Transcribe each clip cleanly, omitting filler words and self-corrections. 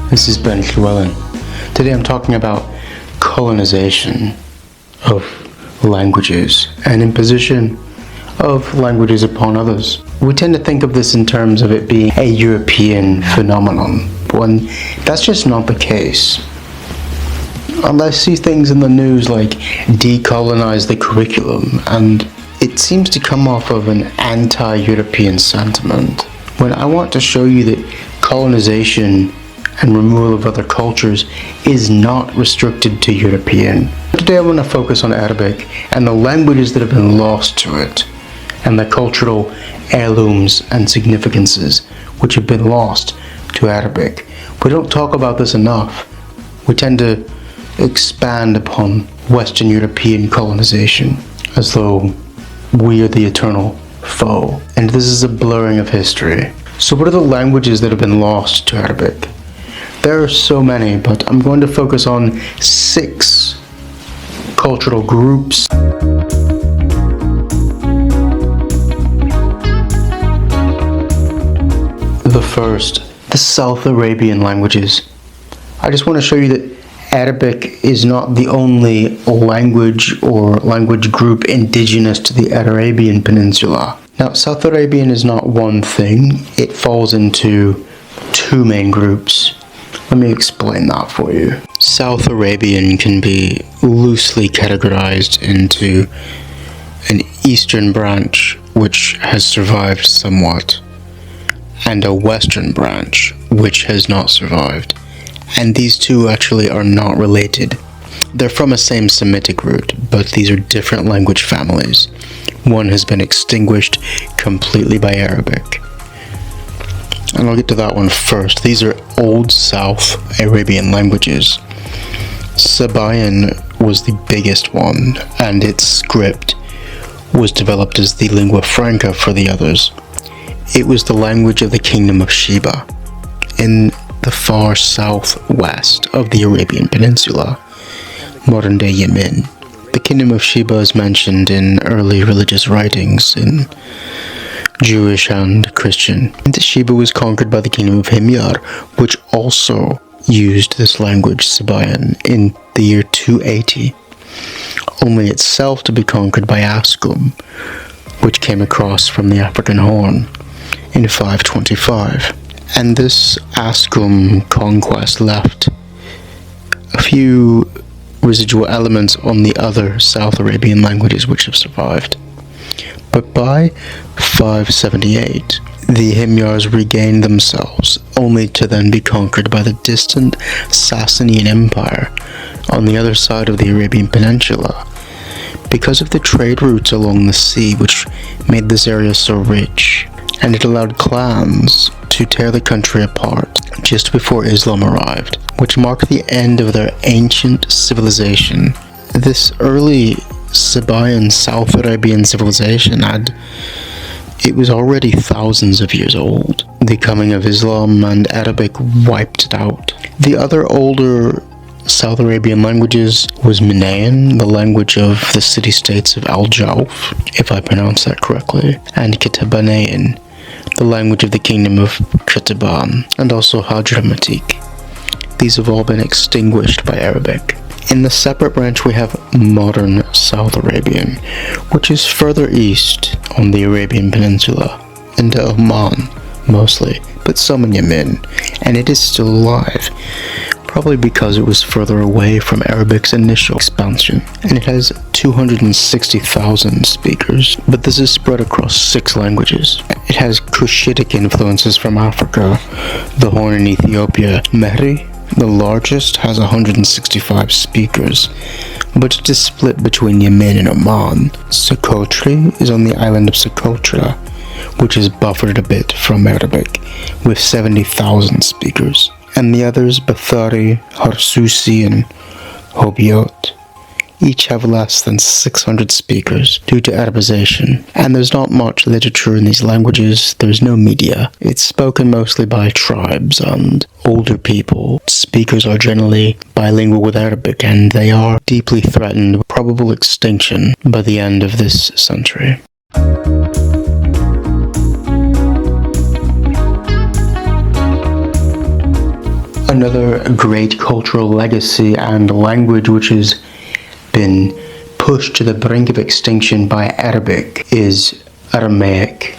This is Ben Llewellyn. Today I'm talking about colonization of languages and imposition of languages upon others. We tend to think of this in terms of it being a European phenomenon, when that's just not the case. I see things in the news like decolonize the curriculum, and it seems to come off of an anti-European sentiment, when I want to show you that colonization and removal of other cultures is not restricted to European. Today I want to focus on Arabic and the languages that have been lost to it, and the cultural heirlooms and significances which have been lost to Arabic. We don't talk about this enough. We tend to expand upon Western European colonization as though we are the eternal foe, and this is a blurring of history. So what are the languages that have been lost to Arabic? There are so many, but I'm going to focus on 6 cultural groups. The first, the South Arabian languages. I just want to show you that Arabic is not the only language or language group indigenous to the Arabian Peninsula. Now, South Arabian is not one thing. It falls into 2 main groups. Let me explain that for you. South Arabian can be loosely categorized into an eastern branch, which has survived somewhat, and a western branch, which has not survived. And these two actually are not related. They're from a same Semitic root, but these are different language families. One has been extinguished completely by Arabic. And I'll get to that one first. These are Old South Arabian languages. Sabaean was the biggest one, and its script was developed as the lingua franca for the others. It was the language of the Kingdom of Sheba in the far southwest of the Arabian Peninsula, modern-day Yemen. The Kingdom of Sheba is mentioned in early religious writings in Jewish and Christian. And Sheba was conquered by the Kingdom of Himyar, which also used this language, Sabaean, in the year 280, only itself to be conquered by Ascom, which came across from the African Horn in 525. And this Ascom conquest left a few residual elements on the other South Arabian languages which have survived. But by 578, the Himyars regained themselves, only to then be conquered by the distant Sasanian Empire on the other side of the Arabian Peninsula, because of the trade routes along the sea which made this area so rich, and it allowed clans to tear the country apart just before Islam arrived, which marked the end of their ancient civilization. This early Sabaean South Arabian civilization it was already thousands of years old. The coming of Islam and Arabic wiped it out. The other older South Arabian languages was Manayan, the language of the city-states of Al-Jawf, if I pronounce that correctly, and Kitabanayan, the language of the kingdom of Qataban, and also Hadramatic. These have all been extinguished by Arabic. In the separate branch we have modern South Arabian, which is further east on the Arabian Peninsula, into Oman mostly, but some in Yemen, and it is still alive, probably because it was further away from Arabic's initial expansion, and it has 260,000 speakers, but this is spread across 6 languages. It has Cushitic influences from Africa, the Horn in Ethiopia. Mehri, the largest, has 165 speakers, but it is split between Yemen and Oman. Socotra is on the island of Socotra, which is buffered a bit from Arabic, with 70,000 speakers. And the others, Bathari, Harsusi, and Hobiot, each have less than 600 speakers due to Arabization. And there's not much literature in these languages, there's no media. It's spoken mostly by tribes and older people. Speakers are generally bilingual with Arabic, and they are deeply threatened with probable extinction by the end of this century. Another great cultural legacy and language which has been pushed to the brink of extinction by Arabic is Aramaic.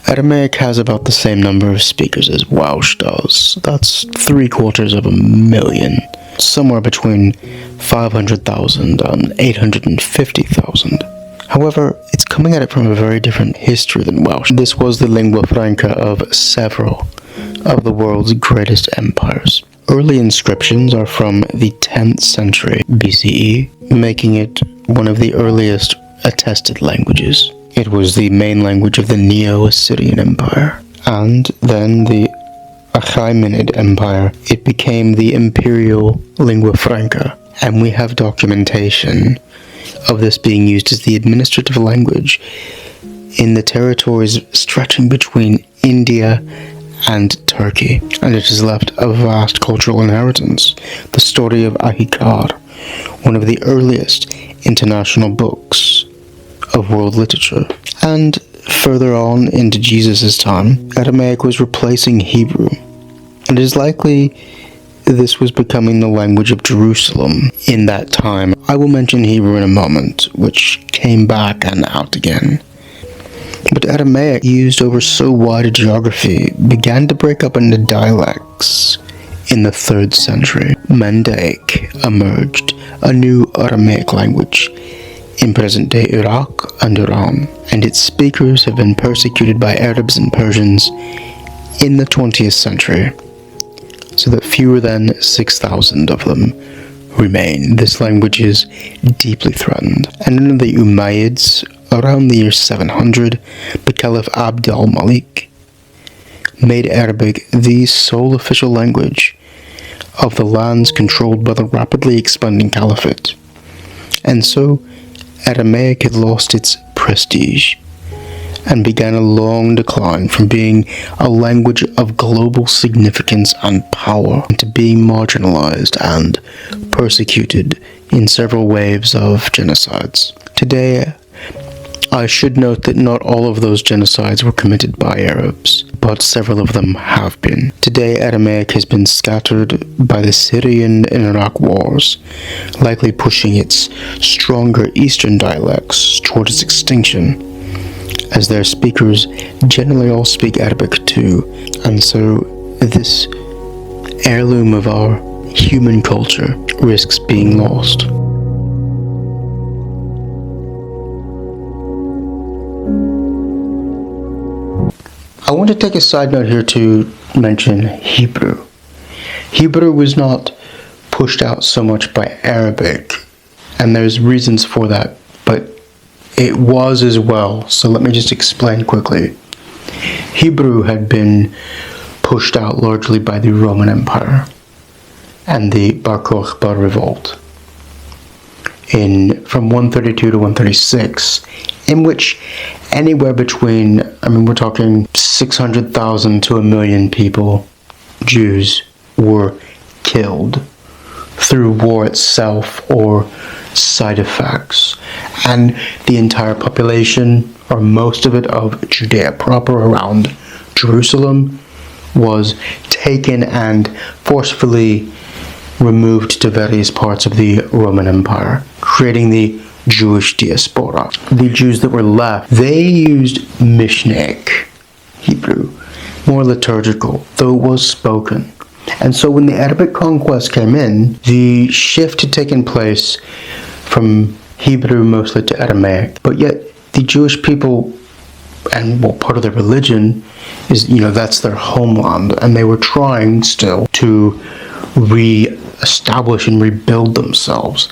Aramaic has about the same number of speakers as Welsh does. That's 750,000, somewhere between 500,000 and 850,000. However, it's coming at it from a very different history than Welsh. This was the lingua franca of several of the world's greatest empires. Early inscriptions are from the 10th century BCE, making it one of the earliest attested languages. It was the main language of the Neo-Assyrian Empire, and then the Achaemenid Empire. It became the imperial lingua franca, and we have documentation of this being used as the administrative language in the territories stretching between India and Turkey, and it has left a vast cultural inheritance. The story of Ahikar, one of the earliest international books of world literature. And further on into Jesus' time, Aramaic was replacing Hebrew, and it is likely this was becoming the language of Jerusalem in that time. I will mention Hebrew in a moment, which came back and out again. But Aramaic, used over so wide a geography, began to break up into dialects in the 3rd century. Mandaic emerged, a new Aramaic language, in present-day Iraq and Iran, and its speakers have been persecuted by Arabs and Persians in the 20th century, so that fewer than 6,000 of them remain. This language is deeply threatened. And under the Umayyads, around the year 700, the Caliph Abd al-Malik made Arabic the sole official language of the lands controlled by the rapidly expanding Caliphate. And so, Aramaic had lost its prestige and began a long decline from being a language of global significance and power to being marginalised and persecuted in several waves of genocides. Today, I should note that not all of those genocides were committed by Arabs, but several of them have been. Today, Aramaic has been scattered by the Syrian and Iraq wars, likely pushing its stronger Eastern dialects towards its extinction, as their speakers generally all speak Arabic too, and so this heirloom of our human culture risks being lost. I want to take a side note here to mention Hebrew. Hebrew was not pushed out so much by Arabic, and there's reasons for that, but it was as well, so let me just explain quickly. Hebrew had been pushed out largely by the Roman Empire and the Bar Kokhba revolt from 132 to 136, in which anywhere between, we're talking 600,000 to 1 million people, Jews, were killed through war itself or side effects. And the entire population, or most of it, of Judea proper around Jerusalem was taken and forcefully removed to various parts of the Roman Empire, creating the Jewish diaspora. The Jews that were left, they used Mishnaic Hebrew, more liturgical, though it was spoken. And so when the Arabic conquest came in, the shift had taken place from Hebrew mostly to Aramaic, but yet the Jewish people, and part of their religion is, that's their homeland, and they were trying still to re-establish and rebuild themselves.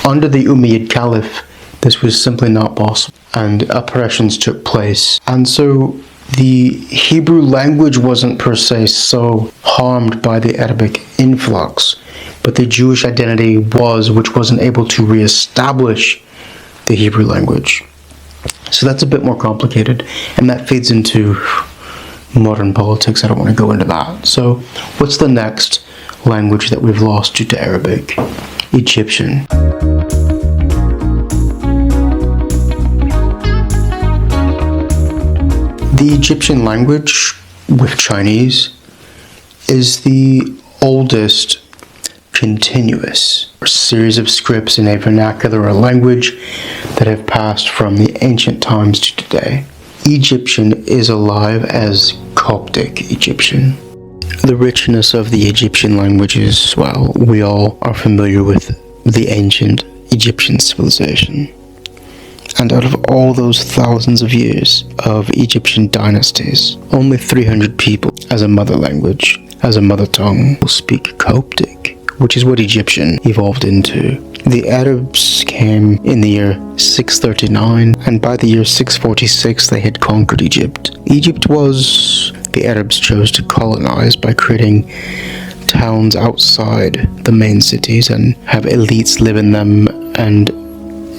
Under the Umayyad Caliph, this was simply not possible, and oppressions took place. And so the Hebrew language wasn't per se so harmed by the Arabic influx, but the Jewish identity was, which wasn't able to re-establish the Hebrew language. So that's a bit more complicated, and that feeds into modern politics. I don't want to go into that. So what's the next language that we've lost due to Arabic? Egyptian. The Egyptian language, with Chinese, is the oldest continuous series of scripts in a vernacular or language that have passed from the ancient times to today. Egyptian is alive as Coptic Egyptian. The richness of the Egyptian languages, well, we all are familiar with the ancient Egyptian civilization. And out of all those thousands of years of Egyptian dynasties, only 300 people as a mother language, as a mother tongue, will speak Coptic, which is what Egyptian evolved into. The Arabs came in the year 639, and by the year 646 they had conquered Egypt. Egypt was the Arabs chose to colonize by creating towns outside the main cities and have elites live in them and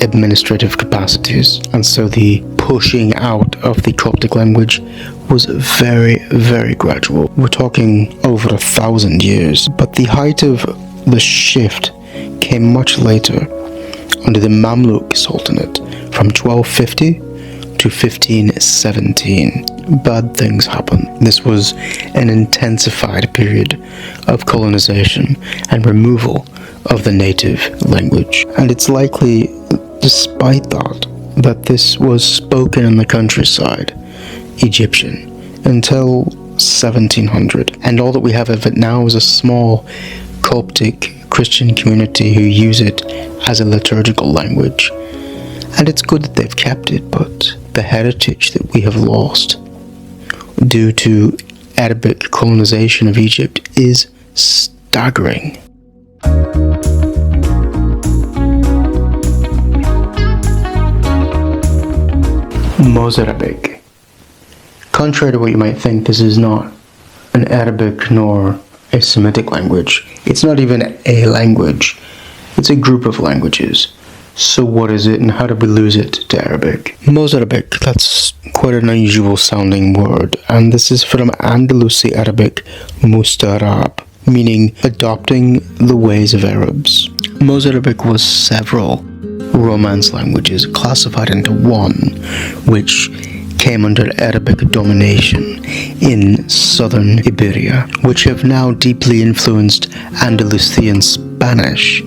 administrative capacities. And so the pushing out of the Coptic language was very, very gradual. We're talking over 1,000 years. But the height of the shift came much later under the Mamluk Sultanate from 1250 to 1517. Bad things happened. This was an intensified period of colonization and removal of the native language. And it's likely, despite that this was spoken in the countryside, Egyptian, until 1700. And all that we have of it now is a small Coptic Christian community who use it as a liturgical language. And it's good that they've kept it, but the heritage that we have lost due to Arabic colonization of Egypt is staggering. Mozarabic. Contrary to what you might think, this is not an Arabic nor a Semitic language. It's not even a language. It's a group of languages. So what is it and how did we lose it to Arabic? Mozarabic, that's quite an unusual sounding word, and this is from Andalusi Arabic mustarab, meaning adopting the ways of Arabs. Mozarabic was several Romance languages classified into one, which came under Arabic domination in southern Iberia, which have now deeply influenced Andalusian Spanish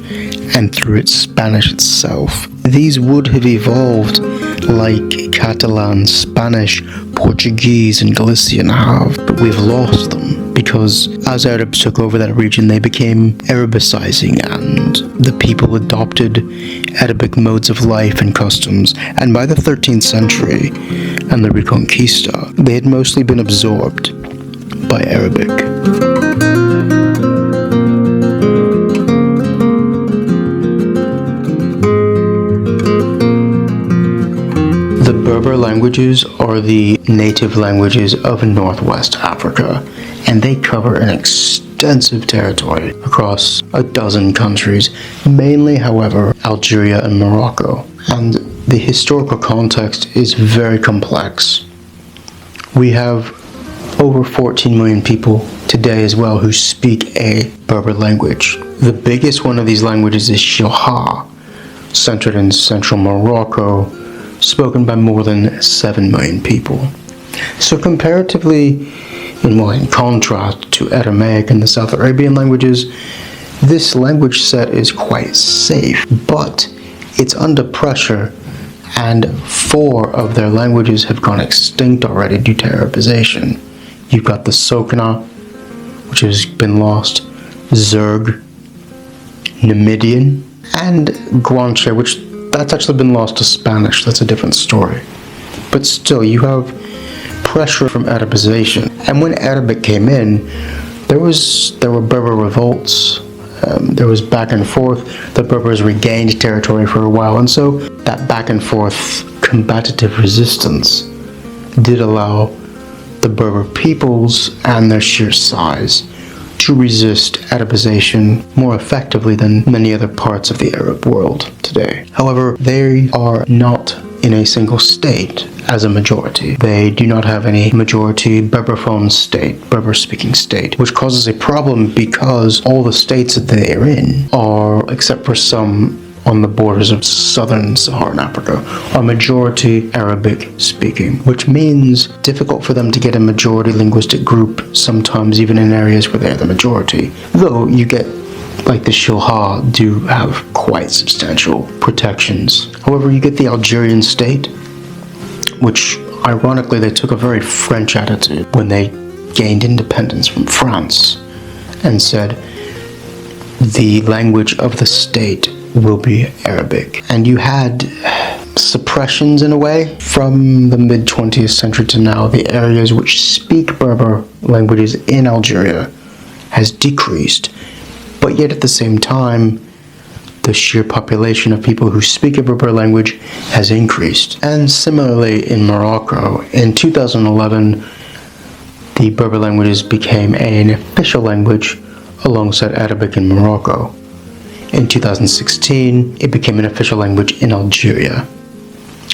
and through its Spanish itself. These would have evolved like Catalan, Spanish, Portuguese, and Galician have, but we've lost them because as Arabs took over that region, they became Arabicizing and the people adopted Arabic modes of life and customs, and by the 13th century and the Reconquista, they had mostly been absorbed by Arabic. The Berber languages are the native languages of Northwest Africa, and they cover an extensive territory across a dozen countries, mainly, however, Algeria and Morocco. And the historical context is very complex. We have over 14 million people today as well who speak a Berber language. The biggest one of these languages is Shilha, centered in central Morocco, spoken by more than 7 million people. So comparatively, in contrast to Aramaic and the South Arabian languages, this language set is quite safe, but it's under pressure, and 4 of their languages have gone extinct already due to Arabization. You've got the Sokna, which has been lost, Zerg, Numidian, and Guanche, which that's actually been lost to Spanish. That's a different story. But still, you have pressure from Arabization. And when Arabic came in, there were Berber revolts. There was back and forth. The Berbers regained territory for a while, and so that back and forth combative resistance did allow the Berber peoples and their sheer size to resist Arabization more effectively than many other parts of the Arab world today. However, they are not in a single state as a majority. They do not have any majority Berberphone state, Berber-speaking state, which causes a problem because all the states that they are in are, except for some on the borders of southern Saharan Africa are majority Arabic speaking, which means difficult for them to get a majority linguistic group, sometimes even in areas where they're the majority. Though you get, like the Shilha, do have quite substantial protections. However, you get the Algerian state, which ironically they took a very French attitude when they gained independence from France and said the language of the state will be Arabic. And you had suppressions in a way from the mid-20th century to now. The areas which speak Berber languages in Algeria has decreased, but yet at the same time the sheer population of people who speak a Berber language has increased. And similarly in Morocco, in 2011 the Berber languages became an official language alongside Arabic in Morocco. In 2016, it became an official language in Algeria,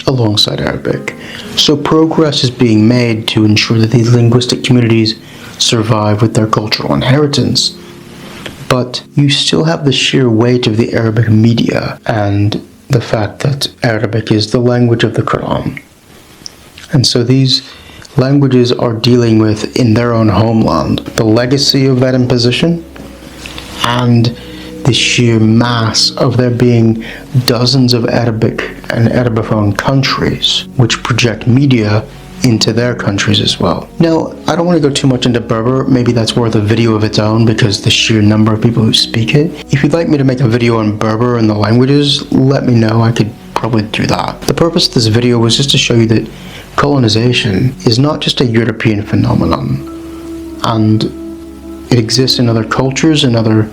alongside Arabic. So progress is being made to ensure that these linguistic communities survive with their cultural inheritance. But you still have the sheer weight of the Arabic media and the fact that Arabic is the language of the Quran. And so these languages are dealing with, in their own homeland, the legacy of that imposition and the sheer mass of there being dozens of Arabic and Arabophone countries which project media into their countries as well. Now, I don't want to go too much into Berber. Maybe that's worth a video of its own because the sheer number of people who speak it. If you'd like me to make a video on Berber and the languages, let me know. I could probably do that. The purpose of this video was just to show you that colonization is not just a European phenomenon, and it exists in other cultures and other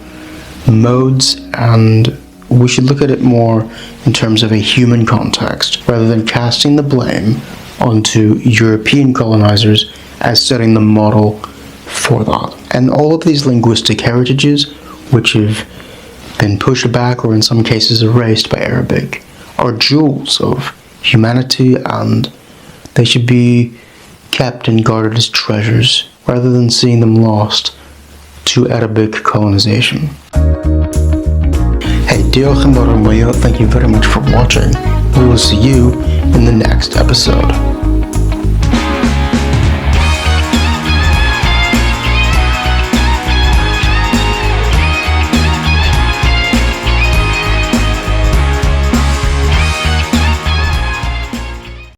modes, and we should look at it more in terms of a human context rather than casting the blame onto European colonizers as setting the model for that. And all of these linguistic heritages, which have been pushed back or in some cases erased by Arabic, are jewels of humanity, and they should be kept and guarded as treasures rather than seeing them lost to Arabic colonization. Hey, thank you very much for watching. We will see you in the next episode.